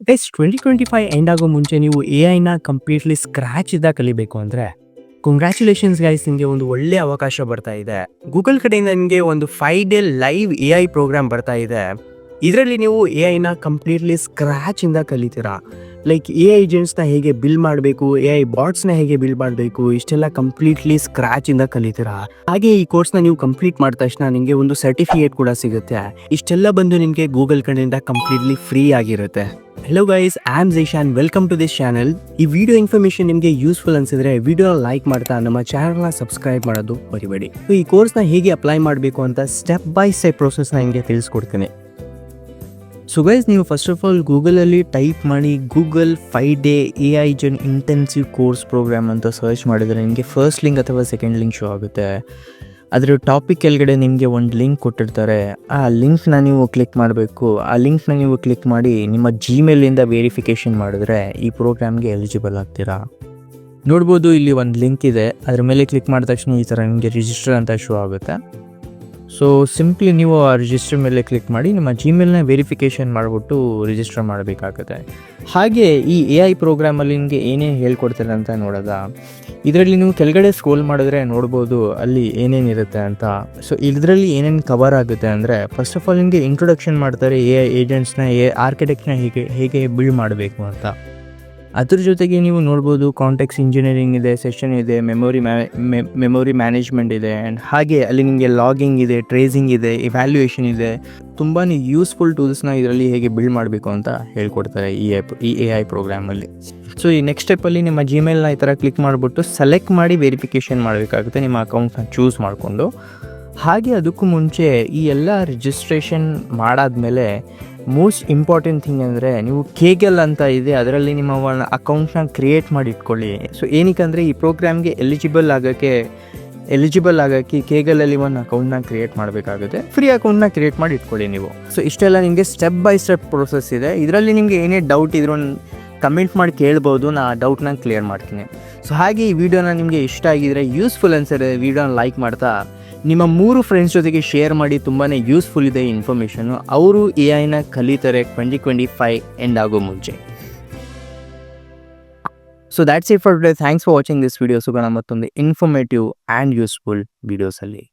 Guys 2025 end ಆಗೋ ಮುಂಚೆ ನೀವು ಎಐನ ಕಂಪ್ಲೀಟ್ಲಿ ಸ್ಕ್ರಾಚ್ ಇಂದ ಕಲಿಬೇಕು ಅಂದರೆ ಕಂಗ್ರ್ಯಾಚುಲೇಷನ್ಸ್ ಗೈಸ್, ನಿಮಗೆ ಒಂದು ಒಳ್ಳೆ ಅವಕಾಶ ಬರ್ತಾ ಇದೆ. ಗೂಗಲ್ ಕಡೆಯಿಂದ ನಿಮಗೆ ಒಂದು 5 ಡೇ ಲೈವ್ ಎಐ ಪ್ರೋಗ್ರಾಮ್ ಬರ್ತಾ ಇದೆ. ಇದರಲ್ಲಿ ನೀವು ಎಐನ ಕಂಪ್ಲೀಟ್ಲಿ ಸ್ಕ್ರಾಚ್ ಇಂದ ಕಲಿತೀರಾ. ಲೈಕ್ ಎಐ ಏಜೆಂಟ್ಸ್ನ ಹೇಗೆ ಬಿಲ್ ಮಾಡಬೇಕು, ಎಐ ಬಾಟ್ಸ್ನ ಹೇಗೆ ಬಿಲ್ ಮಾಡಬೇಕು, ಇಷ್ಟೆಲ್ಲ ಕಂಪ್ಲೀಟ್ಲಿ ಸ್ಕ್ರಾಚ್ ಇಂದ ಕಲಿತೀರಾ. ಹಾಗೆ ಈ ಕೋರ್ಸ್ನ ನೀವು ಕಂಪ್ಲೀಟ್ ಮಾಡಿದ ತಕ್ಷಣ ನಿಮಗೆ ಒಂದು ಸರ್ಟಿಫಿಕೇಟ್ ಕೂಡ ಸಿಗುತ್ತೆ. ಇಷ್ಟೆಲ್ಲ ಬಂದು ನಿಮಗೆ ಗೂಗಲ್ ಕಡೆಯಿಂದ ಕಂಪ್ಲೀಟ್ಲಿ ಫ್ರೀ ಆಗಿರುತ್ತೆ. Hello guys, I am Zeeshan, welcome to this channel. ಈ ವಿಡಿಯೋ ಇನ್ಫಾರ್ಮೇಶನ್ ನಿಮಗೆ ಯೂಸ್ಫುಲ್ ಅನ್ಸಿದ್ರೆ ವಿಡಿಯೋ ಲೈಕ್ ಮಾಡ್ತಾ ನಮ್ಮ ಚಾನಲ್ನ ಸಬ್ಸ್ಕ್ರೈಬ್ ಮಾಡೋದು ಮರಿಬೇಡಿ. ಈ ಕೋರ್ಸ್ನ ಹೇಗೆ ಅಪ್ಲೈ ಮಾಡಬೇಕು ಅಂತ ಸ್ಟೆಪ್ ಬೈ ಸ್ಟೆಪ್ ಪ್ರೋಸೆಸ್ನ ನಿಮಗೆ ತಿಳಿಸ್ಕೊಡ್ತೀನಿ. ಸೊ ಗೈಸ್, ನೀವು ಫಸ್ಟ್ ಆಫ್ ಆಲ್ ಗೂಗಲಲ್ಲಿ ಟೈಪ್ ಮಾಡಿ Google 5 day AI gen intensive course program ಅಂತ ಸರ್ಚ್ ಮಾಡಿದರೆ ನಿಮಗೆ ಫಸ್ಟ್ ಲಿಂಕ್ ಅಥವಾ ಸೆಕೆಂಡ್ ಲಿಂಕ್ ಶೋ ಆಗುತ್ತೆ. ಅದರ ಟಾಪಿಕ್ ಕೆಳಗಡೆ ನಿಮಗೆ ಒಂದು ಲಿಂಕ್ ಕೊಟ್ಟಿರ್ತಾರೆ. ಆ ಲಿಂಕ್ನ ನೀವು ಕ್ಲಿಕ್ ಮಾಡಬೇಕು. ಆ ಲಿಂಕ್ನ ನೀವು ಕ್ಲಿಕ್ ಮಾಡಿ ನಿಮ್ಮ ಜಿಮೇಲಿಂದ ವೆರಿಫಿಕೇಷನ್ ಮಾಡಿದ್ರೆ ಈ ಪ್ರೋಗ್ರಾಮ್ಗೆ ಎಲಿಜಿಬಲ್ ಆಗ್ತೀರಾ. ನೋಡ್ಬೋದು, ಇಲ್ಲಿ ಒಂದು ಲಿಂಕ್ ಇದೆ. ಅದ್ರ ಮೇಲೆ ಕ್ಲಿಕ್ ಮಾಡಿದ ತಕ್ಷಣ ಈ ಥರ ನಿಮಗೆ ರಿಜಿಸ್ಟರ್ ಅಂತ ಶೋ ಆಗುತ್ತೆ. ಸೊ ಸಿಂಪ್ಲಿ ನೀವು ಆ ರಿಜಿಸ್ಟರ್ ಮೇಲೆ ಕ್ಲಿಕ್ ಮಾಡಿ ನಿಮ್ಮ ಜಿಮೇಲ್ನ ವೆರಿಫಿಕೇಷನ್ ಮಾಡಿಬಿಟ್ಟು ರಿಜಿಸ್ಟರ್ ಮಾಡಬೇಕಾಗುತ್ತೆ. ಹಾಗೆ ಈ ಎ ಐ ಪ್ರೋಗ್ರಾಮಲ್ಲಿ ನಿಮಗೆ ಏನೇನು ಹೇಳ್ಕೊಡ್ತಾರೆ ಅಂತ ನೋಡೋದ. ಇದರಲ್ಲಿ ನೀವು ಕೆಳಗಡೆ ಸ್ಕ್ರೋಲ್ ಮಾಡಿದ್ರೆ ನೋಡ್ಬೋದು ಅಲ್ಲಿ ಏನೇನಿರುತ್ತೆ ಅಂತ. ಸೊ ಇದರಲ್ಲಿ ಏನೇನು ಕವರ್ ಆಗುತ್ತೆ ಅಂದರೆ, ಫಸ್ಟ್ ಆಫ್ ಆಲ್ ನಿಮಗೆ ಇಂಟ್ರೊಡಕ್ಷನ್ ಮಾಡ್ತಾರೆ ಎ ಐ ಏಜೆಂಟ್ಸ್ನ, ಆರ್ಕಿಟೆಕ್ಟ್ನ ಹೇಗೆ ಬಿಲ್ಡ್ ಮಾಡಬೇಕು ಅಂತ. ಅದ್ರ ಜೊತೆಗೆ ನೀವು ನೋಡ್ಬೋದು ಕಾಂಟೆಕ್ಸ್ ಇಂಜಿನಿಯರಿಂಗ್ ಇದೆ, ಸೆಷನ್ ಇದೆ, ಮೆಮೊರಿ ಮ್ಯಾನೇಜ್ಮೆಂಟ್ ಇದೆ, ಆ್ಯಂಡ್ ಹಾಗೆ ಅಲ್ಲಿ ನಿಮಗೆ ಲಾಗಿಂಗ್ ಇದೆ, ಟ್ರೇಸಿಂಗ್ ಇದೆ, ಇವ್ಯಾಲ್ಯೂಯೇಷನ್ ಇದೆ. ತುಂಬಾ ಯೂಸ್ಫುಲ್ ಟೂಲ್ಸ್ನ ಇದರಲ್ಲಿ ಹೇಗೆ ಬಿಲ್ಡ್ ಮಾಡಬೇಕು ಅಂತ ಹೇಳ್ಕೊಡ್ತಾರೆ ಈ ಎ ಐ ಪ್ರೋಗ್ರಾಮಲ್ಲಿ. ಸೊ ಈ ನೆಕ್ಸ್ಟ್ ಸ್ಟೆಪ್ಪಲ್ಲಿ ನಿಮ್ಮ ಜಿಮೇಲ್ನ ಈ ಥರ ಕ್ಲಿಕ್ ಮಾಡಿಬಿಟ್ಟು ಸೆಲೆಕ್ಟ್ ಮಾಡಿ ವೆರಿಫಿಕೇಷನ್ ಮಾಡಬೇಕಾಗುತ್ತೆ ನಿಮ್ಮ ಅಕೌಂಟ್ನ ಚೂಸ್ ಮಾಡಿಕೊಂಡು. ಹಾಗೆ ಅದಕ್ಕೂ ಮುಂಚೆ ಈ ಎಲ್ಲ ರಿಜಿಸ್ಟ್ರೇಷನ್ ಮಾಡಾದಮೇಲೆ ಮೋಸ್ಟ್ ಇಂಪಾರ್ಟೆಂಟ್ ಥಿಂಗ್ ಅಂದರೆ ನೀವು ಕೇಗಲ್ ಅಂತ ಇದೆ, ಅದರಲ್ಲಿ ನಿಮ್ಮ ಅಕೌಂಟ್ನ ಕ್ರಿಯೇಟ್ ಮಾಡಿ ಇಟ್ಕೊಳ್ಳಿ. ಸೊ ಏನಕ್ಕಂದರೆ ಈ ಪ್ರೋಗ್ರಾಮ್ಗೆ ಎಲಿಜಿಬಲ್ ಆಗೋಕ್ಕೆ ಕೇಗಲಲ್ಲಿ ಒಂದು ಅಕೌಂಟ್ನ ಕ್ರಿಯೇಟ್ ಮಾಡಬೇಕಾಗುತ್ತೆ. ಫ್ರೀ ಅಕೌಂಟ್ನ ಕ್ರಿಯೇಟ್ ಮಾಡಿ ಇಟ್ಕೊಳ್ಳಿ ನೀವು. ಸೊ ಇಷ್ಟೆಲ್ಲ ನಿಮಗೆ ಸ್ಟೆಪ್ ಬೈ ಸ್ಟೆಪ್ ಪ್ರೋಸೆಸ್ ಇದೆ. ಇದರಲ್ಲಿ ನಿಮಗೆ ಏನೇ ಡೌಟ್ ಇದ್ರೂ ಕಮೆಂಟ್ ಮಾಡಿ ಕೇಳ್ಬೋದು, ನಾನು ಆ ಡೌಟ್ನ ಕ್ಲಿಯರ್ ಮಾಡ್ತೀನಿ. ಸೊ ಹಾಗೆ ಈ ವಿಡಿಯೋನ ನಿಮಗೆ ಇಷ್ಟ ಆಗಿದ್ರೆ, ಯೂಸ್ಫುಲ್ ಅನ್ಸಿದ್ರೆ ವಿಡಿಯೋನ ಲೈಕ್ ಮಾಡ್ತಾ ನಿಮ್ಮ 3 ಫ್ರೆಂಡ್ಸ್ ಜೊತೆಗೆ ಶೇರ್ ಮಾಡಿ. ತುಂಬಾ ಯೂಸ್ಫುಲ್ ಇದೆ ಇನ್ಫಾರ್ಮೇಷನು. ಅವರು ಎ ಐನ ಕಲಿತಾರೆ 2025 ಎಂಡ್ ಆಗೋ ಮುಂಚೆ. So that's it for today. Thanks for watching this video. ಸಿಗೋಣ ಮತ್ತೊಂದು ಇನ್ಫಾರ್ಮೇಟಿವ್ ಆ್ಯಂಡ್ ಯೂಸ್ಫುಲ್ ವಿಡಿಯೋಸಲ್ಲಿ.